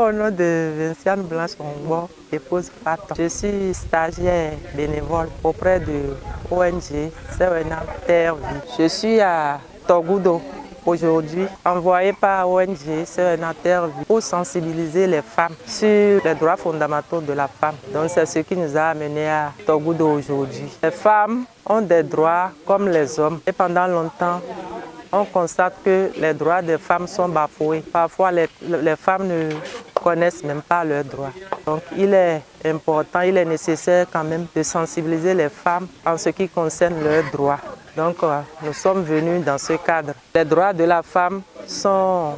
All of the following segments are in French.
Au nom de Vinciane Blanche Ongbo, épouse Faton. Je suis stagiaire bénévole auprès de ONG CENA Terre Vie. Je suis à Togoudo aujourd'hui, envoyée par ONG CENA Terre Vie pour sensibiliser les femmes sur les droits fondamentaux de la femme. Donc c'est ce qui nous a amenés à Togoudo aujourd'hui. Les femmes ont des droits comme les hommes et pendant longtemps, on constate que les droits des femmes sont bafoués. Parfois, les femmes ne connaissent même pas leurs droits. Donc, il est important, il est nécessaire quand même de sensibiliser les femmes en ce qui concerne leurs droits. Donc, nous sommes venus dans ce cadre. Les droits de la femme sont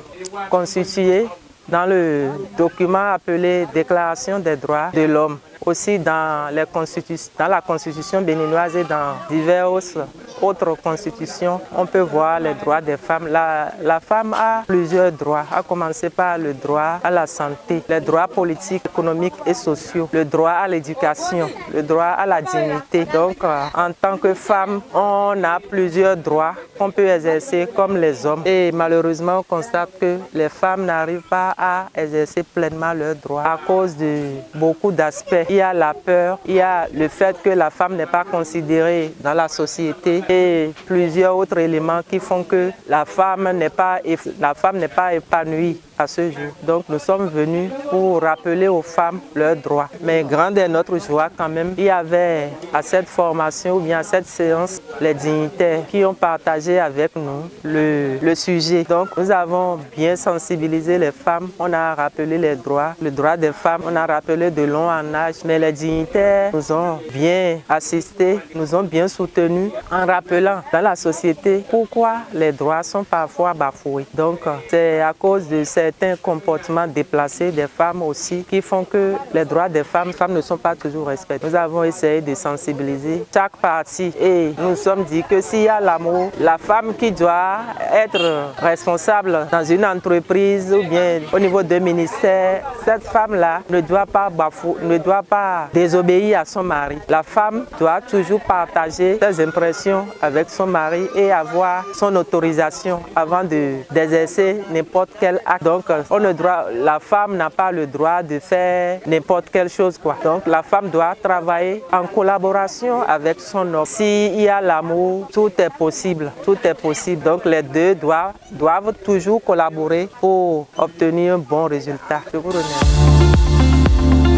constitués dans le document appelé Déclaration des droits de l'homme. Aussi dans la constitution béninoise et dans diverses autres constitutions, on peut voir les droits des femmes. La femme a plusieurs droits, à commencer par le droit à la santé, les droits politiques, économiques et sociaux, le droit à l'éducation, le droit à la dignité. Donc, en tant que femme, on a plusieurs droits qu'on peut exercer comme les hommes. Et malheureusement, on constate que les femmes n'arrivent pas à exercer pleinement leurs droits à cause de beaucoup d'aspects. Il y a la peur, il y a le fait que la femme n'est pas considérée dans la société et plusieurs autres éléments qui font que la femme n'est pas épanouie à ce jour. Donc nous sommes venus pour rappeler aux femmes leurs droits. Mais grande est notre joie quand même. Il y avait à cette formation ou bien à cette séance les dignitaires qui ont partagé avec nous le sujet. Donc nous avons bien sensibilisé les femmes. On a rappelé les droits, le droit des femmes. On a rappelé de long en âge. Mais les dignitaires nous ont bien assistés, nous ont bien soutenus en rappelant dans la société pourquoi les droits sont parfois bafoués. Donc c'est à cause de certains comportements déplacés des femmes aussi qui font que les droits des femmes ne sont pas toujours respectés. Nous avons essayé de sensibiliser chaque partie et nous nous sommes dit que s'il y a l'amour, la femme qui doit être responsable dans une entreprise ou bien au niveau d'un ministère, cette femme-là ne doit pas bafouer, ne doit pas désobéir à son mari. La femme doit toujours partager ses impressions avec son mari et avoir son autorisation avant d'exercer n'importe quel acte. Donc, la femme n'a pas le droit de faire n'importe quelle chose, quoi. Donc, la femme doit travailler en collaboration avec son homme. S'il y a l'amour, tout est possible. Tout est possible. Donc, les deux doivent toujours collaborer pour obtenir un bon résultat. Je vous remercie.